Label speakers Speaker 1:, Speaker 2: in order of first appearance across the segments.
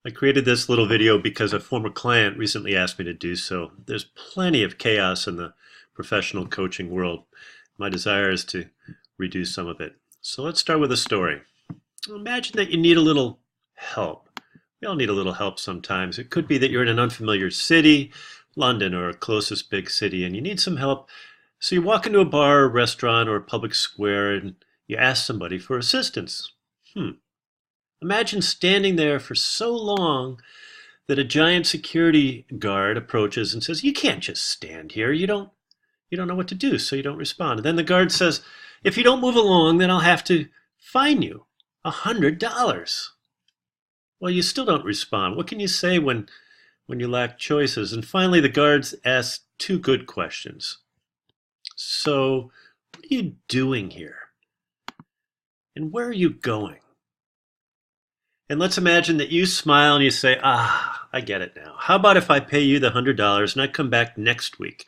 Speaker 1: I created this little video because a former client recently asked me to do so. There's plenty of chaos in the professional coaching world. My desire is to reduce some of it. So let's start with a story. Imagine that you need a little help. We all need a little help sometimes. It could be that you're in an unfamiliar city, London or a closest big city, and you need some help. So you walk into a bar, or restaurant, or a public square, and you ask somebody for assistance. Imagine standing there for so long that a giant security guard approaches and says, "You can't just stand here. You don't know what to do, so you don't respond." And then the guard says, "If you don't move along, then I'll have to fine you $100." Well, you still don't respond. What can you say when you lack choices? And finally, the guards ask two good questions. So, what are you doing here? And where are you going? And let's imagine that you smile and you say, I get it now. How about if I pay you the $100 and I come back next week?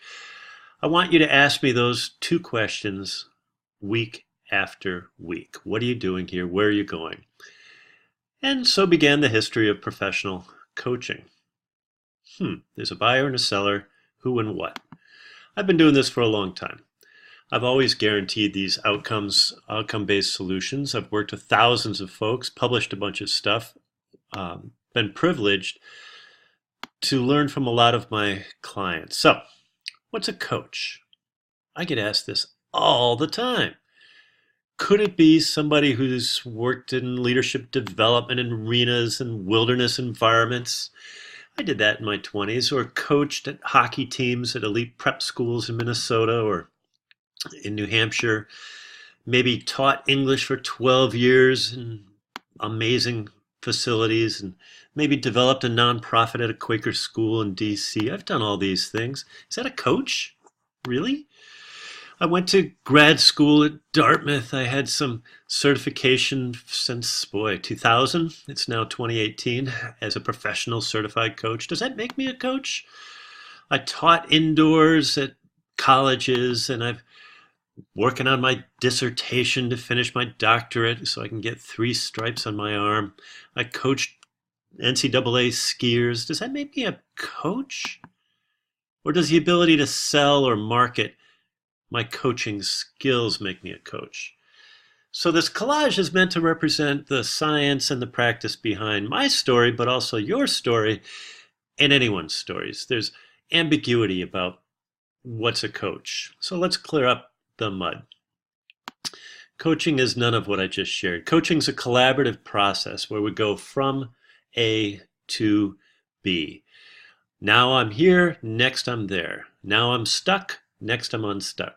Speaker 1: I want you to ask me those two questions week after week. What are you doing here? Where are you going? And so began the history of professional coaching. There's a buyer and a seller, who and what. I've been doing this for a long time. I've always guaranteed these outcome-based solutions. I've worked with thousands of folks, published a bunch of stuff, been privileged to learn from a lot of my clients. So, what's a coach? I get asked this all the time. Could it be somebody who's worked in leadership development in arenas and wilderness environments? I did that in my 20s, or coached at hockey teams at elite prep schools in Minnesota or in New Hampshire, maybe taught English for 12 years in amazing facilities, and maybe developed a nonprofit at a Quaker school in DC. I've done all these things. Is that a coach? Really? I went to grad school at Dartmouth. I had some certification since, 2000. It's now 2018 as a professional certified coach. Does that make me a coach? I taught indoors at colleges, and I'm working on my dissertation to finish my doctorate so I can get 3 stripes on my arm. I coached NCAA skiers. Does that make me a coach? Or does the ability to sell or market my coaching skills make me a coach? So this collage is meant to represent the science and the practice behind my story, but also your story and anyone's stories. There's ambiguity about what's a coach. So let's clear up the mud. Coaching is none of what I just shared. Coaching is a collaborative process where we go from A to B. Now I'm here, next I'm there. Now I'm stuck, next I'm unstuck.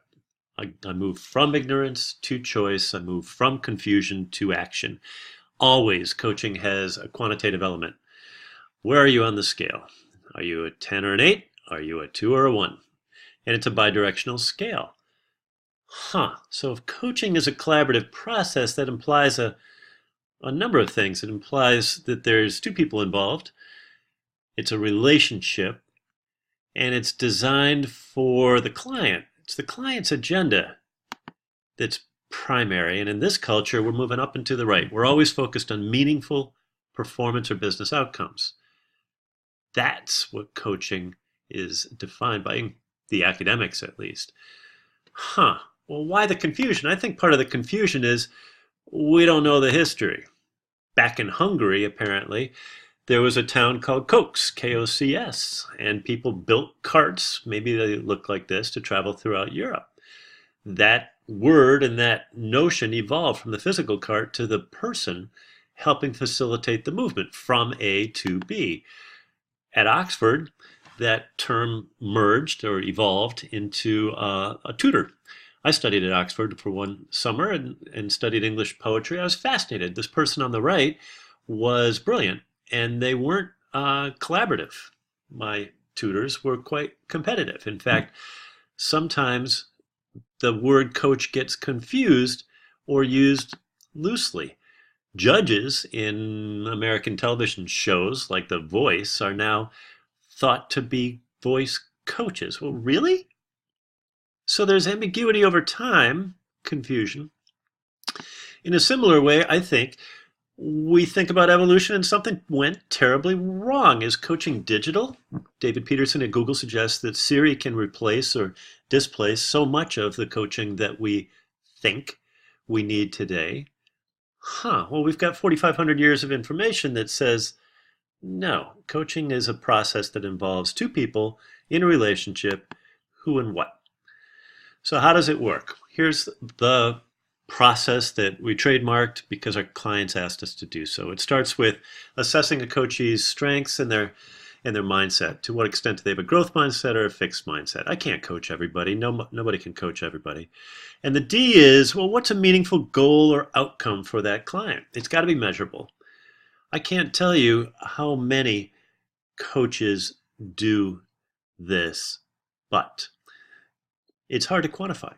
Speaker 1: I move from ignorance to choice. I move from confusion to action. Always, coaching has a quantitative element. Where are you on the scale? Are you a 10 or an 8? Are you a 2 or a 1? And it's a bidirectional scale. So if coaching is a collaborative process, that implies a number of things. It implies that there's 2 people involved. It's a relationship, and it's designed for the client. It's the client's agenda that's primary. And in this culture, we're moving up and to the right. We're always focused on meaningful performance or business outcomes. That's what coaching is defined by, the academics at least. Well, why the confusion? I think part of the confusion is we don't know the history. Back in Hungary, apparently, there was a town called Koks, K-O-C-S, and people built carts, maybe they look like this, to travel throughout Europe. That word and that notion evolved from the physical cart to the person helping facilitate the movement from A to B. At Oxford, that term merged or evolved into a tutor. I studied at Oxford for one summer and studied English poetry. I was fascinated. This person on the right was brilliant, and they weren't collaborative. My tutors were quite competitive. In fact, sometimes the word coach gets confused or used loosely. Judges in American television shows like The Voice are now thought to be voice coaches. Well, really? So there's ambiguity over time, confusion. In a similar way, I think We think about evolution and something went terribly wrong. Is coaching digital? David Peterson at Google suggests that Siri can replace or displace so much of the coaching that we think we need today. Well, we've got 4,500 years of information that says no, coaching is a process that involves two people in a relationship, who and what. So how does it work? Here's the process that we trademarked because our clients asked us to do so. It starts with assessing a coachee's strengths and their mindset. To what extent do they have a growth mindset or a fixed mindset? I can't coach everybody. Nobody can coach everybody. And the D is, well, what's a meaningful goal or outcome for that client? It's got to be measurable. I can't tell you how many coaches do this, but it's hard to quantify.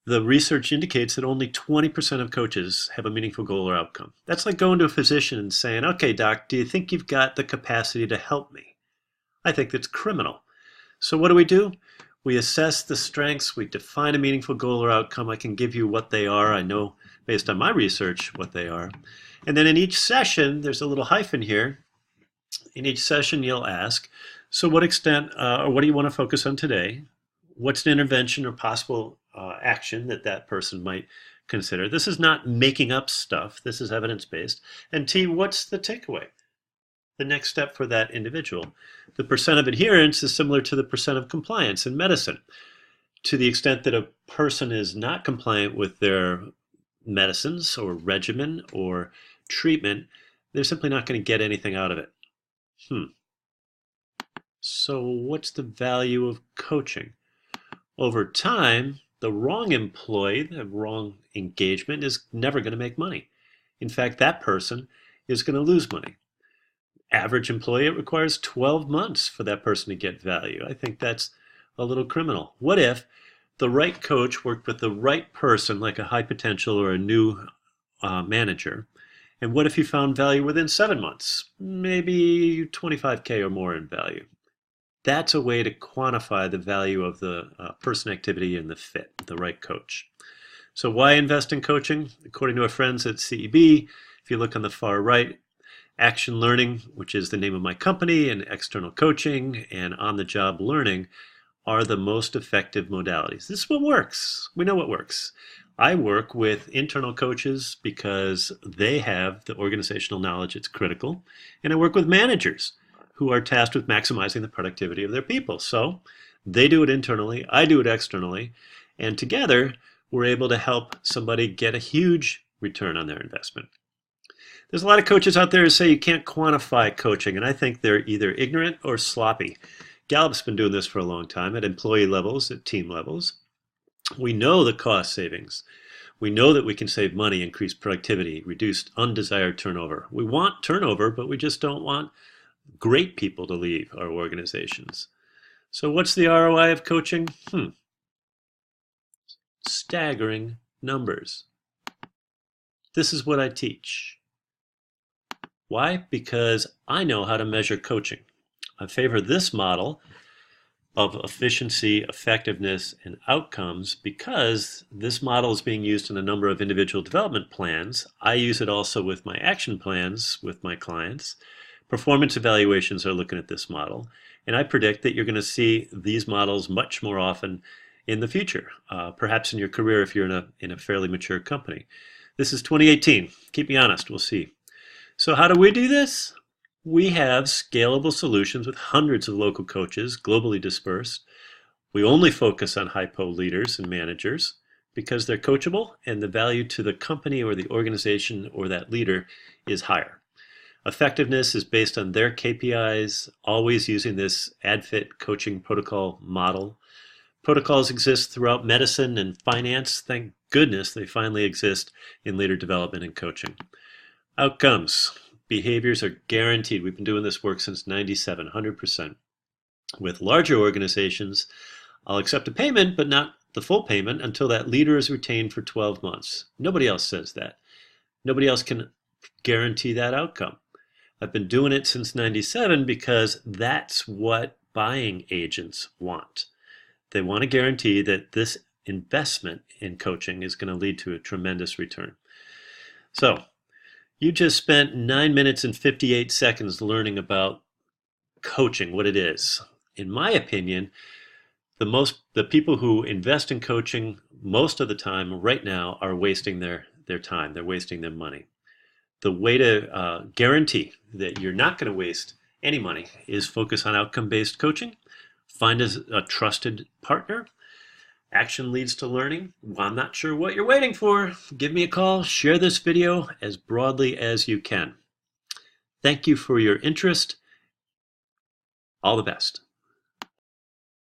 Speaker 1: The research indicates that only 20% of coaches have a meaningful goal or outcome. That's like going to a physician and saying, okay, doc, do you think you've got the capacity to help me? I think that's criminal. So what do? We assess the strengths, we define a meaningful goal or outcome. I can give you what they are. I know based on my research what they are. And then in each session, there's a little hyphen here. In each session, you'll ask, so what extent or what do you want to focus on today? What's an intervention or possible action that person might consider? This is not making up stuff. This is evidence-based. And T, what's the takeaway? The next step for that individual. The percent of adherence is similar to the percent of compliance in medicine. To the extent that a person is not compliant with their medicines or regimen or treatment, they're simply not going to get anything out of it. So what's the value of coaching? Over time, the wrong employee, the wrong engagement is never going to make money. In fact, that person is going to lose money. Average employee, it requires 12 months for that person to get value. I think that's a little criminal. What if the right coach worked with the right person, like a high potential or a new manager, and what if he found value within 7 months? Maybe 25K or more in value. That's a way to quantify the value of the person activity and the fit, the right coach. So why invest in coaching? According to our friends at CEB, if you look on the far right, action learning, which is the name of my company, and external coaching and on-the-job learning are the most effective modalities. This is what works. We know what works. I work with internal coaches because they have the organizational knowledge. It's critical. And I work with managers who are tasked with maximizing the productivity of their people. So they do it internally, I do it externally, and together we're able to help somebody get a huge return on their investment. There's a lot of coaches out there who say you can't quantify coaching, and I think they're either ignorant or sloppy. Gallup's been doing this for a long time at employee levels, at team levels. We know the cost savings. We know that we can save money, increase productivity, reduce undesired turnover. We want turnover, but we just don't want great people to leave our organizations. So what's the ROI of coaching? Staggering numbers. This is what I teach. Why? Because I know how to measure coaching. I favor this model of efficiency, effectiveness, and outcomes because this model is being used in a number of individual development plans. I use it also with my action plans with my clients. Performance evaluations are looking at this model, and I predict that you're going to see these models much more often in the future, perhaps in your career if you're in a fairly mature company. This is 2018. Keep me honest, we'll see. So how do we do this? We have scalable solutions with hundreds of local coaches, globally dispersed. We only focus on hypo leaders and managers because they're coachable and the value to the company or the organization or that leader is higher. Effectiveness is based on their KPIs, always using this AdFit coaching protocol model. Protocols exist throughout medicine and finance. Thank goodness they finally exist in leader development and coaching. Outcomes. Behaviors are guaranteed. We've been doing this work since 97, 100%. With larger organizations, I'll accept a payment, but not the full payment until that leader is retained for 12 months. Nobody else says that. Nobody else can guarantee that outcome. I've been doing it since 97 because that's what buying agents want. They want to guarantee that this investment in coaching is going to lead to a tremendous return. So You just spent 9 minutes and 58 seconds learning about coaching, what it is. In my opinion, the people who invest in coaching most of the time right now are wasting their time. They're wasting their money. The way to guarantee that you're not going to waste any money is focus on outcome-based coaching. Find a trusted partner. Action leads to learning. Well, I'm not sure what you're waiting for. Give me a call. Share this video as broadly as you can. Thank you for your interest. All the best.